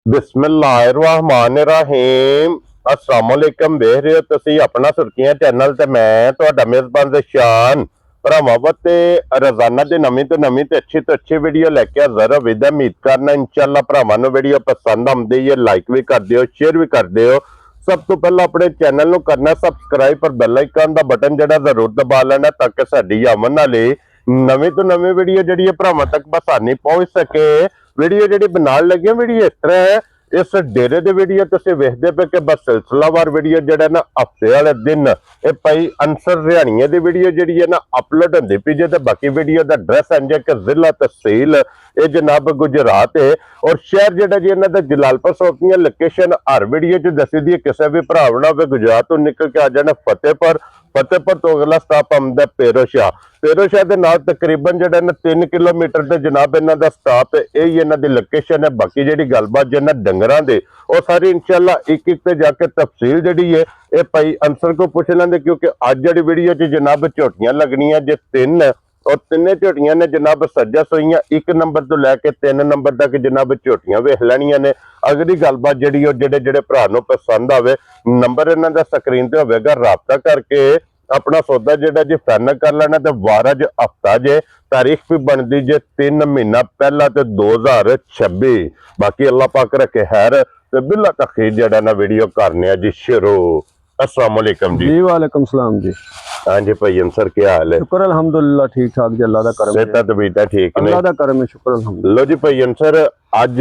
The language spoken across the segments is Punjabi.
बिस्मिल्लाहिर्रहमानिर्रहीम अस्सलाम वालेकुम। देख रहे हो तुसी अपना सुर्खियां चैनल ते मैं तुहाडा मेजबान ज़शान भरावां ते रोजाना दी नवीं तो अच्छी वीडियो लेके हाज़र हो। उम्मीद करना इंशाअल्लाह भरावां नूं वीडियो पसंद आउंदी है, लाइक भी कर दिओ, शेयर भी कर दिओ। सब तो पहला अपने चैनल नूं करना सबसक्राइब पर बेल आइकन दा बटन जिहड़ा जरूर दबा लेना ताकि साडी आमन वाली नवीं तो नवीं वीडियो जिहड़ी भरावां तक बसानी पहुंच सके। वीडियो जिहड़ी बनाउण लगे वीडियो इस तरह है, इस डेरे दी वीडियो तुसीं वेखदे पे कि बस सिलसिलावार वीडियो जिहड़ा ना हफ्ते वाले दिन ये भाई अंसर रिहाणिया दी वीडियो जिहड़ी है ना अपलोड होंदी पई जे। ते बाकी वीडियो दा एड्रैस इंज है कि जिला तहसील ये जनाब गुजरात है और शहर जिहड़ा जी इन्हां दा जलालपुर सोपियां। लोकेशन हर वीडियो च दसी दी है, किसी भी भरा ना होवे गुजरात तो निकल के आ जाना फतेहपुर तो अगला स्टॉप आउंदा पेरोशाह दे नाल तकरीबन जिहड़ा ना 3 किलोमीटर ते जनाब इन्हां दा स्टॉप है। यही इन्हां दी लोकेशन है। बाकी जिहड़ी गलबात जिन्हां डंगरां दे और सारी इंशाअल्लाह एक एक ते जाके तफसील जिहड़ी है ये भाई अंसर को पूछ लेंदे, क्योंकि अज जिहड़ी वीडियो च जनाब झोटियां लगनियां जे 3 और तिन्ने झोटियां ने जनाब सज्जा सोईयां 1 नंबर तो लैके 3 नंबर तक जनाब झोटियां वेख लैनियां ने। अगली गलबात जिहड़ी ओ जिहड़े भरा नूं पसंद आवे नंबर इन्हां दा स्क्रीन ते होवेगा, राबता करके अपना सौदा जिहड़ा जी फाइनल कर लेना। ते वार अज हफ्ता जे, तारीख भी बनती जे 3 महीना पहला ते 2026। बाकी अल्लाह पाक रखे खैर ते बिला तखीर जिहड़ा ना वीडियो करने जी शुरू। अस्सलाम वालेकुम जी। वालेकुम सलाम जी। हाँ जी भाई अंसर क्या हाल है? शुक्र अल्हम्दुलिल्लाह ठीक ठाक जी, अल्लाह दा करम है। सेहत तबीयत ठीक ने? अल्लाह दा करम है, शुक्र अल्हम्दुलिल्लाह। लो जी भाई अंसर अज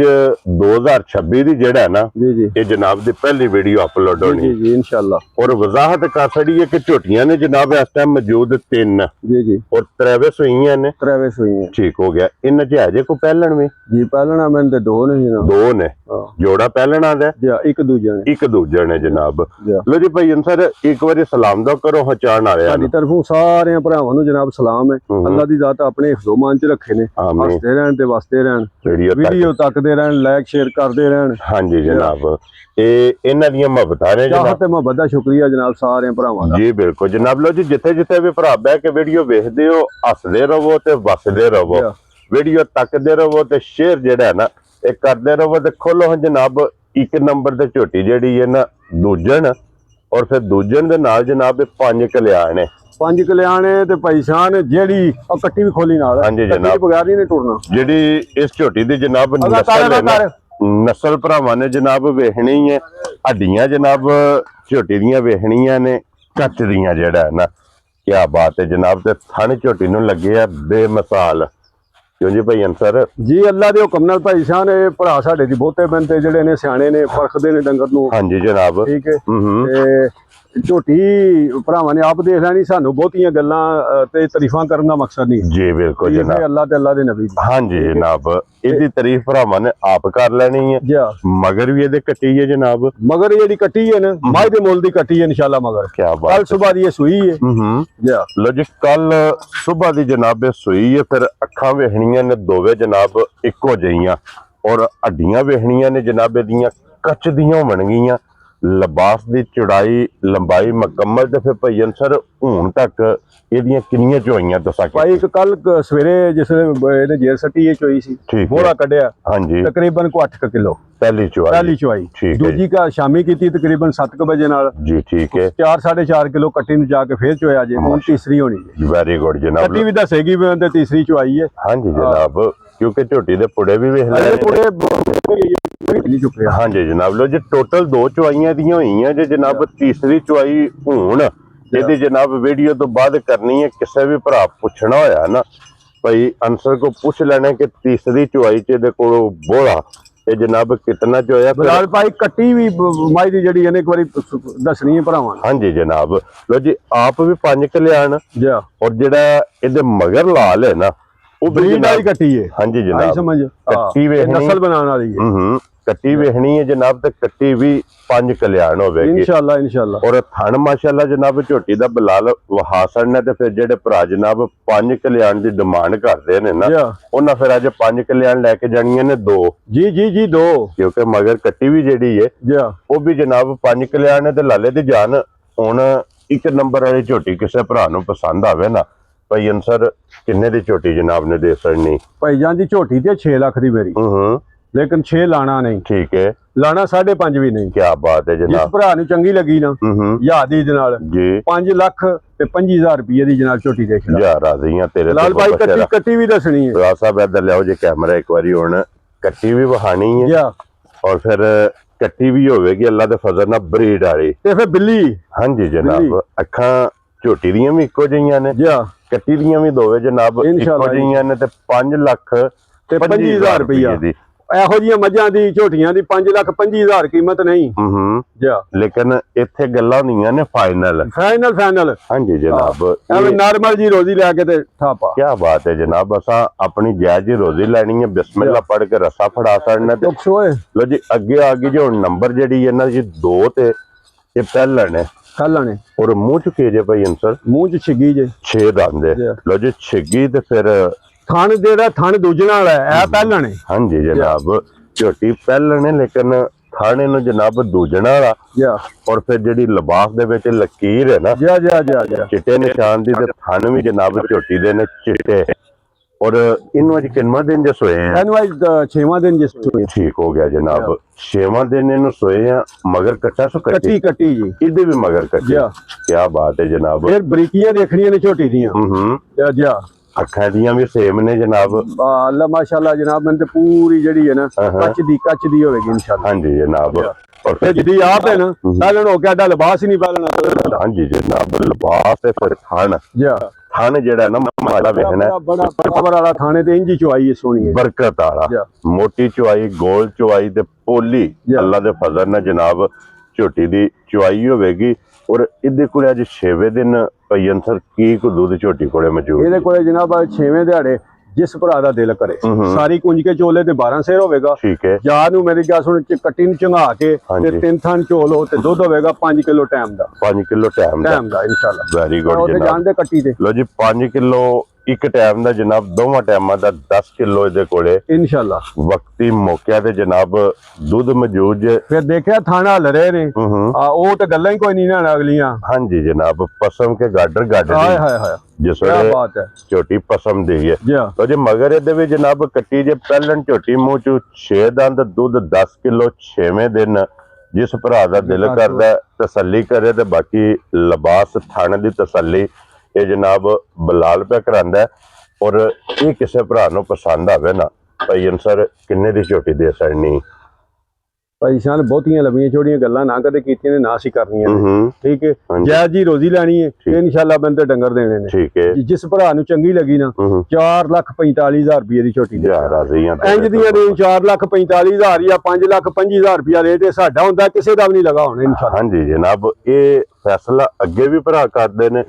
2026 दी जेड़ा है ना जी जी ये जनाब दी पहली वीडियो अपलोड होनी जी जी इंशाअल्लाह। और वजाहत कर छड़ी है कि झोटियां ने जनाब इस टाइम मौजूद 3 जी जी और 3 सुईयां ने। त्रैवे सुई है। ठीक हो गया। इन च है जे को पहलन में जी पहलना मैंने ते 2 ने जी ना। 2 ने जोड़ा पहलन आंदा जी एक दूजे ने एक दूजे ने जनाब। जी लो जी भाई अंसर एक बारी सलाम दो करो हचान आ रहा साडी तरफों सारे भरावां नूं जनाब सलाम है। अल्लाह दी ज़ात अपने हिफ्ज़ो-मान च रखे ने, हसदे रहन ते वसदे रहन, वीडियो तकदे रहन, लाइक शेयर करदे रहन। हाँ जी जनाब ये इन्हां दियां मुहब्बतां ने जनाब। चाहत ते मुहब्बत दा शुक्रिया जनाब सारे भरावां दा। जी बिल्कुल जनाब। लो जी जिथे जिथे भी भरा बह के वीडियो वेखदे हो हसदे रहो ते वसदे रहो, वीडियो तकदे रहो ते शेयर जिहड़ा है ना ये करदे रहो। ते खोलो जनाब 1 नंबर ते झोटी जिहड़ी है ना दूजन और फिर दूजन दे नाल जनाब 5 कल्याण है। 5 कल्याण ते भाई शान जेड़ी कट्टी भी खोली नाल। हाँ जी जनाब बगैर नहीं टुरना जिहड़ी इस झोटी दी जनाब नस्ल भरावां ने जनाब वेखनी है। हड्डियां जनाब झोटी दियां वेखनियां ने कच दियां जेड़ा है ना। क्या बात है जनाब। ते थन झोटी नूं लगे आ बेमिसाल। क्यों जी भाई अंसर? जी अल्लाह दे हुक्म नाल भाई शान भरा साडे दी बहुते बनते जेडे ने सियाणे ने परखदे ने डंगर नूं। हाँ जी जनाब ठीक है ते झोटी भरावां ने आप देख लैनी, सानू बहुतियां गल्लां ते तारीफां करन दा मकसद नहीं। जी बिल्कुल जनाब। अल्लाह ते अल्लाह दे नबी दी। हाँ जी जनाब इहदी तारीफ भरावां ने आप कर लेनी है। मगर भी इहदे कट्टी है जनाब। मगर जेडी कट्टी है ना माई दे मुल दी कट्टी है इंशाल्लाह। मगर क्या बात। कल सुबह दी सुई है। लो जी कल सुबह दी जनाब सुई है। फिर अखां वेखनियां ने दोवे जनाब इको जिहियां और हड्डियां वेखनियां ने जनाब इहदियां कच दियां होणगियां। लिबास दी चौड़ाई लंबाई मुकम्मल। ते फिर भाई अंसर हुण तक इहदियां किन्नियां चोईयां दसा भाई एक कल सवेरे जिसले इहने जेर सट्टी है चोई सी बोरा कढिया। हाँ जी तकरीबन को 8 किलो पहली चुवाई। दूजी का शामी की तकरीबन 7 बजे नाल। जी ठीक है 4 साढ़े 4 किलो कट्टी नूं जाके फिर चोया जे। हुण तीसरी होनी है। वेरी गुड जनाब। कट्टी भी दसेगी ते तीसरी चुवाई है। हाँ जी जनाब क्योंकि झोटी दे पुड़े भी वेख ले नहीं चुके। हाँ जी जनाब। लो जी टोटल 2 चुवाइयां दियां होईयां जे जनाब। तीसरी चुवाई हुण इहदी जनाब वीडियो तो बाद करनी है। किसी भी भरा पुछना होया ना भाई अंसर को पूछ लेना कि तीसरी चुवाई च इहदे कोलों बोला ये जनाब कितना चोया। बिलाल भाई कट्टी भी माई दी जड़ी एक बारी दसनी है भरावां। हाँ जी जनाब। लो जी आप भी 5 कल्याण और जेड़ा इहदे मगर लाल है ना वो ब्रीड वाली कट्टी है। हाँ जी जनाब समझ कट्टी वेखनी नस्ल बनाने वाली है। कट्टी वेखनी है जनाब। ते कट्टी भी 5 कल्याण होवेगी इंशाल्लाह इंशाल्लाह। और थन माशाल्लाह जनाब झोटी दा बिलाल वहासन ने। ते फिर जेडे भरा जनाब 5 कल्याण दी डिमांड करदे ने ना उन्हां फिर अज 5 कल्याण लेके जानियां ने 2। जी जी जी 2 क्योंकि मगर कट्टी भी जेडी है वो भी जनाब 5 कल्याण है। ते लाले दी जान हुण 1 नंबर वाली झोटी किसी भरा नूं पसंद आवे ना भाई अंसर किन्ने दी झोटी जनाब ने दे सकनी? भाई जान दी झोटी ते 6 लाख दी मेरी ਲੇਕਿਨ 6 ਲਾਣਾ ਨਹੀਂ, ਠੀਕ ਹੈ, ਲਾਣਾ 5.5 ਵੀ ਨਹੀਂ। ਕੀ ਬਾਤ ਹੈ ਜਿਸ ਜਨਾਬ। ਭਰਾ ਨੂੰ ਚੰਗੀ ਲੱਗੀ ਨਾ ਯਾਦੀ ਦੇ ਨਾਲ ਜੀ 5 ਲੱਖ ਤੇ 25,000 ਰੁਪਏ ਦੀ ਜਨਾਬ ਝੋਟੀ ਦੇਖ ਲੈ। ਯਾਰ ਰਾਜ਼ੀਆਂ ਤੇਰੇ ਲਾਲ ਭਾਈ ਕੱਟੀ ਵੀ ਦੱਸਣੀ ਹੈ। ਰਾਜ ਸਾਹਿਬ ਇੱਧਰ ਲਿਆਓ ਜੇ ਕੈਮਰਾ ਇੱਕ ਵਾਰੀ, ਹੁਣ ਕੱਟੀ ਵੀ ਵਹਾਣੀ ਹੈ ਜਾ ਔਰ ਫਿਰ ਕੱਟੀ ਵੀ ਹੋਵੇਗੀ ਅੱਲਾ ਦੇ ਫਜ਼ਲ ਨਾਲ ਬਰੀਡ ਵਾਲੀ ਤੇ ਫਿਰ ਬਿੱਲੀ। ਹਾਂਜੀ ਜਨਾਬ, ਅੱਖਾਂ ਝੋਟੀ ਦੀਆਂ ਵੀ ਇੱਕੋ ਜਿਹੀਆਂ ਨੇ, ਜਾ ਕੱਟੀ ਦੀਆਂ ਵੀ ਦੋਵੇਂ ਜਨਾਬ ਇੱਕੋ ਜਿਹੀਆਂ ਨੇ, ਤੇ 5 ਲੱਖ ਤੇ 25,000 ਰੁਪਇਆ ਦੀ। ਇਹੋ ਜਿਹੀਆਂ ਮੱਝਾਂ ਦੀ ਝੋਟੀਆਂ ਦੀ 5,25,000 ਕੀਮਤ ਨਹੀਂ। ਜਾ ਲੇਕਿਨ ਇੱਥੇ ਗੱਲਾਂ ਹੁੰਦੀਆਂ ਨੇ ਫਾਈਨਲ ਫਾਈਨਲ। ਹਾਂਜੀ ਜਨਾਬ, ਐਵੇਂ ਨਾਰਮਲ ਜੀ ਰੋਜ਼ੀ ਲੈ ਕੇ ਤੇ ਠਾਪਾ। ਕੀ ਬਾਤ ਹੈ ਜਨਾਬ, ਅਸਾਂ ਆਪਣੀ ਜਾਇਜ਼ ਹੀ ਰੋਜ਼ੀ ਲੈਣੀ ਹੈ, ਬਿਸਮਿਲ੍ਲਾ ਪੜ੍ਹ ਕੇ ਰਸਾ ਫੜਾ ਛੱਡਣਾ ਤੇ ਲੋ ਜੀ ਅੱਗੇ ਆ ਗਈ। ਜੋ ਨੰਬਰ ਜਿਹੜੀ ਇਹਨਾਂ ਦੀ 2 ਤੇ ਇਹ ਪਹਿਲਣ ਹੈ ਖਾਲਣੇ ਔਰ ਮੂੰਹ ਚੁੱਕੇ ਜੇ ਭਾਈ ਅੰਸਰ, ਮੂੰਹ ਚ ਛਿੱਗੀ ਜੇ 6 ਦੰਦ ਹੈ। ਲੋ ਜੀ ਛਿੱਗੀ ਤੇ ਫਿਰ ਥਣ ਜਿਹੜਾ ਥਣ ਦੂਜਣਾ ਵਾਲਾ ਹੈ, ਇਹ ਪਹਿਲਣੇ। ਹਾਂਜੀ ਜਨਾਬ, ਝੋਟੀ ਪਹਿਲਣੇ ਲੇਕਿਨ ਥਾਣੇ ਨੂੰ ਜਨਾਬ ਦੂਜਣਾ ਵਾਲਾ। ਜਾ ਔਰ ਫਿਰ ਜਿਹੜੀ ਲਿਬਾਸ ਦੇ ਵਿੱਚ ਲਕੀਰ ਹੈ ਨਾ ਜਾ ਚਿੱਟੇ ਨਿਸ਼ਾਨ ਦੀ, ਤੇ ਥਣ ਵੀ ਜਨਾਬ ਝੋਟੀ ਦੇ ਨੇ ਚਿੱਟੇ। ਔਰ ਇਹਨੂੰ ਅੱਜ ਕਿੰਨਾ ਦਿਨ ਜੇ ਸੋਏ ਆ? ਇਹਨੂੰ ਅੱਜ 6ਵਾਂ ਦਿਨ ਜਿਸ ਠੀਕ ਹੋ ਗਿਆ ਜਨਾਬ, 6ਵਾਂ ਦਿਨ ਇਹਨੂੰ ਸੋਏ ਆ। ਮਗਰ ਕੱਟਾ ਸੋ ਕੱਟੀ ਜੀ, ਇਹਦੇ ਵੀ ਮਗਰ ਕੱਟੀ। ਕੀ ਬਾਤ ਹੈ ਜਨਾਬ। ਫਿਰ ਬਰੀਕੀਆਂ ਦੇਖਣੀਆਂ ਨੇ ਝੋਟੀ ਦੀਆਂ। ਜਾ ਅੱਖਾਂ ਦੀਆਂ ਵੀ ਸੇਮ ਨੇ ਜਨਾਬ। ਅੱਲਾ ਮਾਸ਼ਾਅੱਲਾ ਜਨਾਬ, ਮੈਨੂੰ ਤੇ ਪੂਰੀ ਜਿਹੜੀ ਹੈ ਨਾ ਕੱਚ ਦੀ ਹੋਵੇਗੀ ਇਨਸ਼ਾਅੱਲਾ। ਹਾਂਜੀ ਜਨਾਬ, ਔਰ ਫਿਰ ਜਿਹਦੀ ਆਪ ਹੈ ਨਾ ਪਹਿਲਣ ਹੋ ਗਿਆ, ਲਿਬਾਸ ਹੀ ਨਹੀਂ ਪਹਿਲਣਾ। ਹਾਂਜੀ ਜਨਾਬ, ਲਿਬਾਸ ਤੇ ਫਿਰ ਥਣ। ਜਾ ਥਣ ਜਿਹੜਾ ਨਾ ਮਾੜਾ ਵੇਖਣਾ, ਬੜਾ ਪਾਵਰ ਵਾਲਾ ਥਾਣੇ ਤੇ ਇੰਜੀ ਚੁਆਈ ਹੈ ਸੋਹਣੀ ਹੈ, ਬਰਕਤ ਵਾਲਾ, ਮੋਟੀ ਚੁਆਈ, ਗੋਲ ਚੁਆਈ ਤੇ ਪੋਲੀ। ਅੱਲਾ ਦੇ ਫਜ਼ਲ ਨਾਲ ਜਨਾਬ ਝੋਟੀ ਦੀ ਚੁਆਈ ਹੋਵੇਗੀ। ਔਰ ਇਹਦੇ ਕੋਲੇ ਅੱਜ 6ਵੇਂ ਦਿਨ ਭਾਈ ਅੰਸਰ ਕੀ ਕੋ ਦੁੱਧ ਝੋਟੀ ਕੋਲੇ ਮੌਜੂਦ? ਇਹਦੇ ਕੋਲੇ ਜਨਾਬ 6ਵੇਂ ਦਿਹਾੜੇ ਜਿਸ ਭਰਾ ਦਾ ਦਿਲ ਕਰੇ ਸਾਰੀ ਕੁੰਜ ਕੇ ਚੋਲੇ ਤੇ 12 ਸੇਰ ਹੋਵੇਗਾ। ਠੀਕ ਹੈ, ਯਾਰ ਨੂੰ ਮੇਰੀ ਗੱਲ ਸੁਣ, ਕੱਟੀ ਨੂੰ ਚੰਗਾ ਕੇ ਤੇ 3 ਥਣ ਝੋਲ ਹੋ ਤੇ ਦੁੱਧ ਹੋਵੇਗਾ 5 ਕਿਲੋ ਟਾਈਮ ਦਾ। 5 ਕਿਲੋ ਟਾਈਮ ਦਾ ਇਨਸ਼ਾਅੱਲਾ। ਵੈਰੀ ਗੁੱਡ ਜਨਾਬ, ਜਾਣਦੇ ਕੱਟੀ ਤੇ ਲੋ ਜੀ 5 ਕਿਲੋ ਇੱਕ ਟਾਈਮ ਦਾ ਜਨਾਬ, ਦੋਵਾਂ ਟਾਈਮਾਂ ਦਾ 10 ਕਿਲੋ ਇਹਦੇ ਕੋਲੇ ਇਨਸ਼ਾਅੱਲਾ ਵਕਤੀ ਮੌਕਿਆਂ ਤੇ ਜਨਾਬ ਦੁੱਧ ਮੌਜੂਦ ਜੇ। ਫਿਰ ਦੇਖਿਆ ਥਾਣਾ ਲਰੇ ਨੇ ਉਹ ਤੇ ਗੱਲਾਂ ਹੀ ਕੋਈ ਨਹੀਂ ਨਾ ਅਗਲੀਆਂ। ਹਾਂਜੀ ਜਨਾਬ, ਪਸਮ ਕੇ ਗਾਡਰ ਹਾਏ ਹਾਏ ਜਿਸ ਵੇਲੇ ਬਾਤ ਹੈ, ਝੋਟੀ ਪਸਮ ਦੀ ਹੈ। ਲੋ ਜੀ ਮਗਰ ਇਹਦੇ ਵੀ ਜਨਾਬ ਕੱਟੀ ਜੇ ਪਹਿਲਣ ਝੋਟੀ ਮੂੰਹ ਚ 6 ਦੰਦ, ਦੁੱਧ 10 ਕਿਲੋ 6ਵੇਂ ਦਿਨ। ਜਿਸ ਭਰਾ ਦਾ ਦਿਲ ਕਰਦਾ ਤਸੱਲੀ ਕਰੇ, ਤੇ ਬਾਕੀ ਲਿਬਾਸ ਥਣ ਦੀ ਤਸੱਲੀ ਇਹ ਜਨਾਬ ਬਲਾਲ ਪਿਆ ਕਰਾਂਦਾ। ਔਰ ਇਹ ਕਿਸੇ ਭਰਾ ਨੂੰ ਪਸੰਦ ਆਵੇ ਨਾ ਭਾਈ ਅੰਸਰ, ਕਿੰਨੇ ਦੀ ਝੋਟੀ ਦੇ ਸਕਣੀ? ਭਾਈ ਸ਼ਾਨ ਬਹੁਤੀਆਂ ਲੰਬੀਆਂ ਚੌੜੀਆਂ ਗੱਲਾਂ ਨਾ ਕਦੇ ਕੀਤੀਆਂ ਨੇ, ਨਾ ਸੀ ਕਰਨੀਆਂ ਨੇ। ਠੀਕ ਹੈ, ਜਾਇਜ਼ ਜੀ ਰੋਜ਼ੀ ਲੈਣੀ ਹੈ ਇਨਸ਼ਾਅੱਲਾ, ਬੰਦੇ ਡੰਗਰ ਦੇਣੇ ਨੇ। ਠੀਕ ਹੈ, ਜਿਸ ਭਰਾ ਨੂੰ ਚੰਗੀ ਲੱਗੀ ਨਾ 4,45,000 ਰੁਪਏ ਦੀ ਝੋਟੀ ਦੇ ਇੰਜ ਦੀਆਂ ਨੇ। 4,45,000 ਜਾਂ 5,20,000 ਰੁਪਇਆ ਰੇਟ ਹੈ ਸਾਡਾ ਹੁੰਦਾ, ਕਿਸੇ ਦਾ ਵੀ ਨਹੀਂ ਲਗਾ ਹੋਣਾ ਇਨਸ਼ਾਅੱਲਾ। ਹਾਂਜੀ ਜਨਾਬ, ਇਹ ਫੈਸਲਾ ਅੱਗੇ ਵੀ ਭਰਾ ਕਰਦੇ ਨੇ,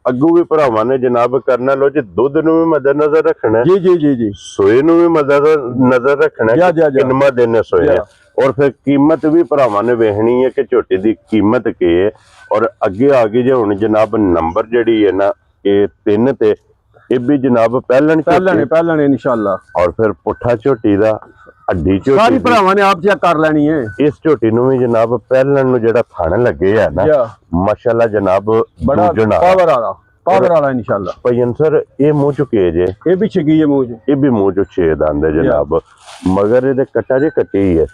ਅੱਗੂ ਵੀ ਭਰਾਵਾਂ ਨੇ ਜਨਾਬ ਕਰਨਾ। ਲੋ ਜੀ ਦੁੱਧ ਨੂੰ ਵੀ ਮੱਦੇ ਨਜ਼ਰ ਰੱਖਣਾ, ਜੀ ਸੋਏ ਨੂੰ ਵੀ ਮੱਦੇ ਨਜ਼ਰ ਰੱਖਣਾ, ਕਿੰਨਾ ਦਿਨ ਸੋਏ। ਔਰ ਫਿਰ ਕੀਮਤ ਵੀ ਭਰਾਵਾਂ ਨੇ ਵੇਖਣੀ ਹੈ ਕਿ ਝੋਟੀ ਦੀ ਕੀਮਤ ਕੀ ਹੈ। ਔਰ ਅੱਗੇ ਆ ਗਈ ਜੇ ਹੁਣ ਜਨਾਬ ਨੰਬਰ ਜਿਹੜੀ ਹੈ ਨਾ, ਇਹ 3 ਤੇ ਇਹ ਵੀ ਜਨਾਬ ਪਹਿਲਣ ਇਨਸ਼ਾਅੱਲਾ। ਔਰ ਫਿਰ ਪੁੱਠਾ ਝੋਟੀ ਦਾ ਅੱਡੀ ਝੋਟੀ ਸਾਰੀ ਭਰਾਵਾਂ ਨੇ ਆਪ ਚੈੱਕ ਕਰ ਲੈਣੀ ਹੈ। ਇਸ ਝੋਟੀ ਨੂੰ ਵੀ ਜਨਾਬ ਪਹਿਲਣ ਨੂੰ ਜਿਹੜਾ ਥਣ ਲੱਗੇ ਆ ਨਾ, ਮਾਸ਼ਾਅੱਲਾ ਜਨਾਬ ਬੜਾ ਪਾਵਰ ਵਾਲਾ ਇਨਸ਼ਾਅੱਲਾ। ਭਾਈ ਅੰਸਰ ਇਹ ਮੂੰਹ ਚੁੱਕੇ ਜੇ, ਇਹ ਵੀ ਛਿੱਗੀ ਹੈ ਮੂੰਹ ਚ, ਇਹ ਵੀ ਮੂੰਹ ਚ 6 ਦੰਦ ਹੈ ਜਨਾਬ। ਮਗਰ ਇਹਦੇ ਕੱਟਾ ਜੇ ਕੱਟੀ ਹੈ,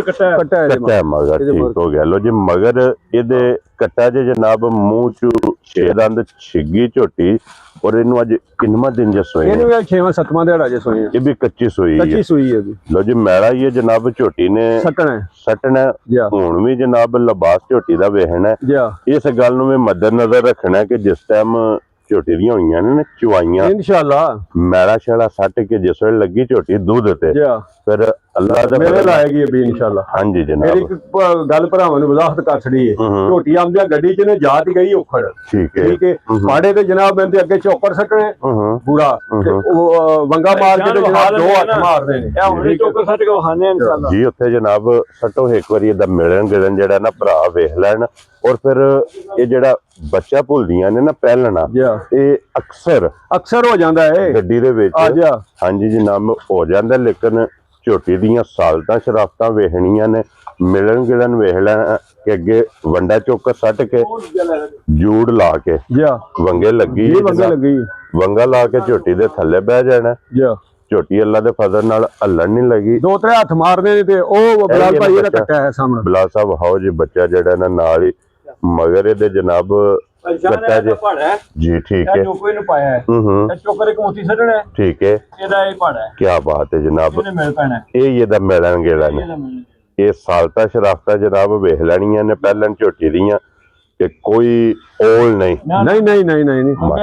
ਕੱਟਾ ਮਗਰ। ਠੀਕ ਹੋ ਗਿਆ। ਲੋ ਜੀ ਮਗਰ ਇਹਦੇ ਕੱਟਾ ਜੇ ਜਨਾਬ, ਮੂੰਹ ਚ 6 ਦੰਦ, ਛਿੱਗੀ ਝੋਟੀ। ਔਰ ਇਹਨੂੰ ਅੱਜ ਕਿੰਨਾ ਦਿਨ ਜੇ ਸੋਏ? ਇਹਨੂੰ 6ਵਾਂ 7ਵਾਂ ਦਿਹਾੜਾ ਜੇ ਸੋਏ। ਇਹ ਵੀ ਕੱਚੀ ਸੋਈ ਹੈ। ਲੋ ਜੀ ਮੈਲਾ ਹੀ ਹੈ ਜਨਾਬ, ਝੋਟੀ ਨੇ ਸੱਟਣਾ। ਹੁਣ ਵੀ ਜਨਾਬ ਲਿਬਾਸ ਝੋਟੀ ਦਾ ਵੇਖਣਾ, ਇਸ ਗੱਲ ਨੂੰ ਵੀ ਮੱਦੇ ਨਜ਼ਰ ਰੱਖਣਾ ਕਿ ਜਿਸ ਟਾਈਮ ਝੋਟੀ ਦੀਆਂ ਹੋਈਆਂ ਨੇ ਚੁਆਈਆਂ ਇਨਸ਼ਾਅੱਲਾ, ਮੈਲਾ ਸ਼ੈਲਾ ਸੱਟ ਕੇ ਜਿਸ ਵੇਲੇ ਲੱਗੀ ਝੋਟੀ ਦੁੱਧ ਤੇ, ਫਿਰ ਅੱਲਾ ਦਾ ਮੇਰੇ ਲਾਏਗੀ ਵੀ ਇਨਸ਼ਾਅੱਲਾ। ਹਾਂਜੀ ਜਨਾਬ, ਮੇਰੀ ਇੱਕ ਗੱਲ ਭਰਾਵਾਂ ਨੂੰ ਵਜ਼ਾਹਤ ਕਰ ਛੜੀ ਹੈ। ਝੋਟੀ ਆਉਂਦਿਆਂ ਗੱਡੀ ਚ ਨੇ ਜਾਤ ਗਈ ਔਖੜ। ਠੀਕ ਹੈ, ਮਾੜੇ ਤੇ ਜਨਾਬ ਮੈਂ ਤੇ ਅੱਗੇ ਚੌਕਰ ਸੱਟਣੇ ਪੂਰਾ, ਉਹ ਵੰਗਾ ਮਾਰ ਕੇ ਤੇ ਜਨਾਬ 2 ਹੱਥ ਮਾਰਦੇ ਨੇ, ਇਹ ਹੁਣ ਚੌਕਰ ਸੱਟ ਕੇ ਵਹਾਨੇ ਇਨਸ਼ਾਅੱਲਾ ਜੀ। ਉੱਥੇ ਜਨਾਬ ਸੱਟੋ ਇੱਕ ਵਾਰੀ ਇਹਦਾ ਮਿਲਣ ਗਿਲਣ ਜਿਹੜਾ ਨਾ ਭਰਾ ਵੇਖ ਲੈਣ। ਔਰ ਫਿਰ ਇਹ ਜਿਹੜਾ ਬੱਚਾ ਭੁੱਲਦੀਆਂ ਨੇ ਨਾ ਪਹਿਲਣਾ, ਇਹ ਅਕਸਰ ਹੋ ਜਾਂਦਾ ਹੈ ਗੱਡੀ ਦੇ ਵਿੱਚ। ਹਾਂਜੀ ਜਨਾਬ ਹੋ ਜਾਂਦਾ, ਲੇਕਿਨ ਝੋਟੀ ਦੀਆਂ ਸਾਲਤਾਂ ਸ਼ਰਾਫਤਾਂ ਵੇਖਣੀਆਂ ਨੇ, ਮਿਲਣ ਗਿਲਣ ਵੇਖ ਲੈਣਾ ਕਿ ਅੱਗੇ ਵੰਡਾ ਚੁੱਕ ਸੱਟ ਕੇ ਜੂੜ ਲਾ ਕੇ ਵੰਗੇ ਲੱਗੀ, ਵੰਗਾ ਲਾ ਕੇ ਝੋਟੀ ਦੇ ਥੱਲੇ ਬਹਿ ਜਾਣਾ। ਝੋਟੀ ਅੱਲਾ ਦੇ ਫਜ਼ਲ ਨਾਲ ਹੱਲਣ ਨਹੀਂ ਲੱਗੀ। 2-3 ਹੱਥ ਮਾਰਦੇ ਨੇ ਤੇ ਉਹ ਬਲਾਲ ਭਾਈ ਇਹਦਾ ਕੱਟਿਆ ਹੈ ਸਾਹਮਣੇ। ਬਲਾਲ ਸਾਹਿਬ ਹਾਓ ਜੀ ਬੱਚਾ ਜਿਹੜਾ ਨਾ ਨਾਲ ਹੀ ਮਗਰ ਇਹਦੇ ਜਨਾਬ ਕੱਟਾ ਜੀ ਠੀਕ ਹੈ ਚੋਕਰੇ ਨੂੰ ਪਾਇਆ ਹੈ ਇਹ ਚੋਕਰੇ ਕਮੋਤੀ ਛੱਡਣਾ ਠੀਕ ਹੈ ਇਹਦਾ ਇਹ ਪਾੜਾ ਹੈ। ਕੀ ਬਾਤ ਹੈ ਜਨਾਬ ਇਹਨੇ ਮਿਲ ਪੈਣਾ ਇਹ ਇਹਦਾ ਮਿਲਣ ਗੇੜਾ ਨੇ ਇਹ ਸਾਲਤਾ ਸ਼ਰਾਫਤਾ ਜਨਾਬ ਵੇਖ ਲੈਣੀਆਂ ਨੇ ਪਹਿਲਾਂ ਝੋਟੀ ਦੀਆਂ ਕਿ ਕੋਈ ਔਲ ਨਹੀਂ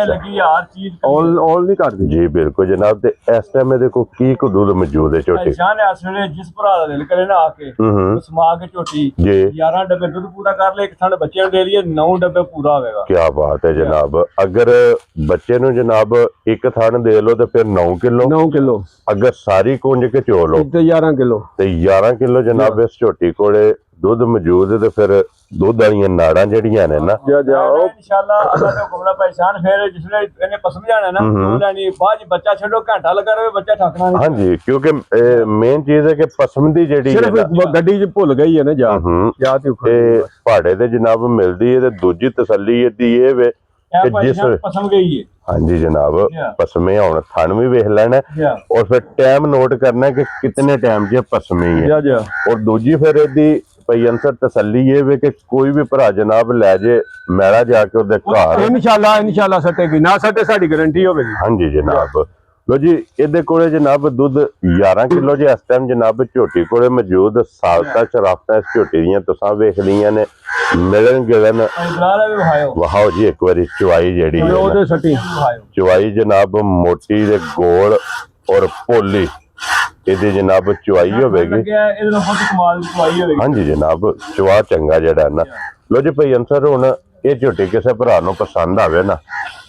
ਲੱਗੀ ਹਰ ਚੀਜ਼ ਔਲ ਨਹੀਂ ਕਰਦੀ ਜੀ ਬਿਲਕੁਲ ਜਨਾਬ। ਤੇ ਇਸ ਟਾਈਮ ਇਹਦੇ ਕੋ ਕੀ ਕੁ ਦੁੱਧ ਮੌਜੂਦ ਹੈ ਝੋਟੀ ਸ਼ਾਨ ਹੈ ਅਸਲੇ ਜਿਸ ਭਰਾ ਦਾ ਦਿਲ ਕਰੇ ਨਾ ਆ ਕੇ ਸਮਾ ਕੇ ਝੋਟੀ ਜੀ 11 ਡੱਬੇ ਦੁੱਧ ਪੂਰਾ ਕਰ ਲੈ। ਇੱਕ ਥਾਂ ਬੱਚਿਆਂ ਨੂੰ ਦੇ ਦਈਏ 9 ਡੱਬੇ ਪੂਰਾ ਹੋਵੇਗਾ। ਕੀ ਬਾਤ ਹੈ ਜਨਾਬ। ਅਗਰ ਬੱਚੇ ਨੂੰ ਜਨਾਬ ਇੱਕ ਥਣ ਦੇ ਲੋ ਤੇ ਫਿਰ 9 ਕਿਲੋ ਅਗਰ ਸਾਰੀ ਕੁੰਜ ਕੇ ਚੋ ਲੋ ਤੇ 11 ਕਿਲੋ ਤੇ 11 ਕਿਲੋ ਜਨਾਬ ਇਸ ਝੋਟੀ ਕੋਲੇ ਦੁੱਧ ਮੌਜੂਦ ਹੈ। ਤੇ ਫਿਰ ਦੁੱਧ ਵਾਲੀਆਂ ਨਾੜਾਂ ਜਿਹੜੀਆਂ ਨੇ ਨਾ ਇਨਸ਼ਾਅੱਲਾ ਅੱਲਾਹ ਦਾ ਹੁਕਮ ਨਾਲ ਪਛਾਣ ਫਿਰ ਜਿਸਲੇ ਇਹਨੇ ਪਸਮ ਜਾਣਾ ਨਾ ਉਹਨਾਂ ਨਹੀਂ ਬਾਅਦ ਬੱਚਾ ਛੱਡੋ ਘੰਟਾ ਲੱਗਾ ਰਹੇ ਬੱਚਾ ਠਾਕਣਾ ਨਹੀਂ। ਹਾਂਜੀ ਕਿਉਂਕਿ ਮੇਨ ਚੀਜ਼ ਹੈ ਕਿ ਪਸਮ ਦੀ ਜਿਹੜੀ ਸਿਰਫ ਗੱਡੀ 'ਚ ਭੁੱਲ ਗਈ ਹੈ ਨਾ ਜਾ ਤੇ ਪਹਾੜੇ ਤੇ ਜਨਾਬ ਮਿਲਦੀ ਹੈ। ਤੇ ਦੂਜੀ ਤਸੱਲੀ ਇਹਦੀ ਇਹ ਵੇ ਕਿ ਜਿਸ ਪਸਮ ਗਈ ਹੈ ਹਾਂਜੀ ਜਨਾਬ ਪਸਮੇ ਹੁਣ ਥਣ ਵੀ ਵੇਖ ਲੈਣਾ ਔਰ ਫਿਰ ਟਾਈਮ ਨੋਟ ਕਰਨਾ ਕਿ ਕਿਤਨੇ ਟਾਈਮ 'ਚ ਪਸਮੀ ਹੈ। ਔਰ ਦੂਜੀ ਫਿਰ ਇਹਦੀ ਪਈ ਅੰਸਰ ਤਸੱਲੀ ਇਹ ਵੇ ਕਿ ਕੋਈ ਵੀ ਭਰਾ ਜਨਾਬ ਲੈ ਜੇ ਮੈਲਾ ਜਾ ਕੇ ਉਹਦੇ ਘਰ ਇਨਸ਼ਾਅੱਲਾ ਸੱਟੇਗੀ ਨਾ ਸੱਟੇ ਸਾਡੀ ਗਾਰੰਟੀ ਹੋਵੇਗੀ। ਹਾਂਜੀ ਜਨਾਬ ਲੋ ਜੀ ਇਹਦੇ ਕੋਲੇ ਜਨਾਬ ਦੁੱਧ 11 ਕਿਲੋ ਜੇ ਇਸ ਟਾਈਮ ਜਨਾਬ ਝੋਟੀ ਕੋਲੇ ਮੌਜੂਦ ਸਾਲਤਾ ਸ਼ਰਾਫਤਾਂ ਇਸ ਝੋਟੀ ਦੀਆਂ ਤੁਸੀਂ ਵੇਖ ਲਈਆਂ ਨੇ ਮਿਲਣ ਗਿਲਣ ਵਹਾਓ ਜੀ ਇੱਕ ਵਾਰੀ ਚਵਾਈ ਜਿਹੜੀ ਚਵਾਈ ਜਨਾਬ ਮੋਟੀ ਦੇ ਗੋਲ ਔਰ ਪੋਲੀ ਇਹਦੀ ਜਨਾਬ ਚਵਾਈ ਹੋਵੇਗੀ। ਹਾਂਜੀ ਜਨਾਬ ਚਵਾ ਚੰਗਾ ਜਿਹੜਾ ਨਾ ਲੋ ਜੀ ਭਾਈ ਅੰਸਰ ਹੁਣ ਇਹ ਝੋਟੀ ਕਿਸੇ ਭਰਾ ਨੂੰ ਪਸੰਦ ਆਵੇ ਨਾ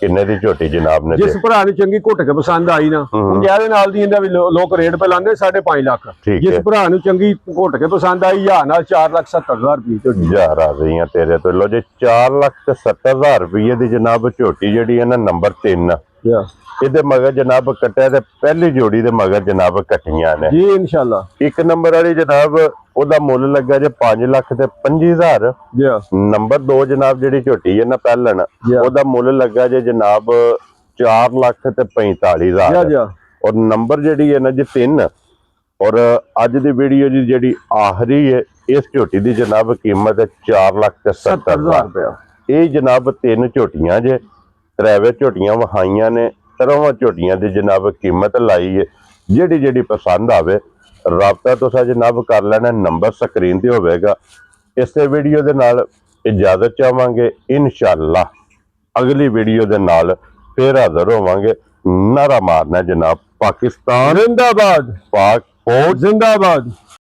ਕਿੰਨੇ ਦੀ ਝੋਟੀ ਜਨਾਬ ਨੇ ਜਿਸ ਭਰਾ ਨੂੰ ਚੰਗੀ ਘੁੱਟ ਕੇ ਪਸੰਦ ਆਈ ਨਾ ਜਿਹਦੇ ਨਾਲ ਦੀ ਇਹਦਾ ਵੀ ਲੋਕ ਰੇਟ ਪੇ ਲਾਉਂਦੇ 5.5 ਲੱਖ। ਜਿਸ ਭਰਾ ਨੂੰ ਚੰਗੀ ਘੁੱਟ ਕੇ ਪਸੰਦ ਆਈ ਜਾਂ ਨਾਲ 4,70,000 ਰੁਪਏ ਯਾਰ ਆ ਰਹੀਆਂ ਤੇਰੇ ਤੋਂ ਲੋ ਜੀ 4,70,000 ਰੁਪਏ ਦੀ ਜਨਾਬ ਝੋਟੀ ਜਿਹੜੀ ਹੈ ਨਾ ਨੰਬਰ 3 ਇਹਦੇ ਮਗਰ ਜਨਾਬ ਕੱਟਿਆ ਤੇ ਪਹਿਲੀ ਜੋੜੀ ਦੇ ਮਗਰ ਜਨਾਬ ਕੱਟੀਆਂ ਨੇ ਜੀ ਇਨਸ਼ਾਅੱਲਾ। ਇੱਕ ਨੰਬਰ ਵਾਲੀ ਜਨਾਬ ਉਹਦਾ ਮੁੱਲ ਲੱਗਾ ਜੇ 5 ਲੱਖ ਤੇ 25,000 ਨੰਬਰ 2 ਜਨਾਬ ਜਿਹੜੀ ਝੋਟੀ ਹੈ ਨਾ ਪਹਿਲਣ ਉਹਦਾ ਮੁੱਲ ਲੱਗਾ ਜੇ ਜਨਾਬ 4 ਲੱਖ ਤੇ 45,000 ਔਰ ਨੰਬਰ ਜਿਹੜੀ ਹੈ ਨਾ ਜੀ 3 ਔਰ ਅੱਜ ਦੀ ਵੀਡੀਓ ਦੀ ਜਿਹੜੀ ਆਖਰੀ ਹੈ ਇਸ ਝੋਟੀ ਦੀ ਜਨਾਬ ਕੀਮਤ ਹੈ 4 ਲੱਖ ਤੇ 70,000 ਰੁਪਇਆ। ਇਹ ਜਨਾਬ 3 ਝੋਟੀਆਂ ਜੇ ਤਰਾਵੇ ਝੋਟੀਆਂ ਵਹਾਈਆਂ ਨੇ ਤਰ੍ਹਾਂ ਝੋਟੀਆਂ ਦੀ ਜਨਾਬ ਕੀਮਤ ਲਾਈ ਹੈ। ਜਿਹੜੀ ਪਸੰਦ ਆਵੇ ਰਾਬਤਾ ਤੁਸੀਂ ਜਨਾਬ ਕਰ ਲੈਣਾ ਨੰਬਰ ਸਕਰੀਨ ਤੇ ਹੋਵੇਗਾ। ਇਸੇ ਵੀਡੀਓ ਦੇ ਨਾਲ ਇਜਾਜ਼ਤ ਚਾਹਾਂਗੇ ਇਨਸ਼ਾਅੱਲਾ ਅਗਲੀ ਵੀਡੀਓ ਦੇ ਨਾਲ ਫੇਰ ਹਾਜ਼ਰ ਹੋਵਾਂਗੇ। ਨਾਰਾ ਮਾਰਨਾ ਜਨਾਬ ਪਾਕਿਸਤਾਨ ਜ਼ਿੰਦਾਬਾਦ, ਪਾਕ ਫੌਜ ਜ਼ਿੰਦਾਬਾਦ।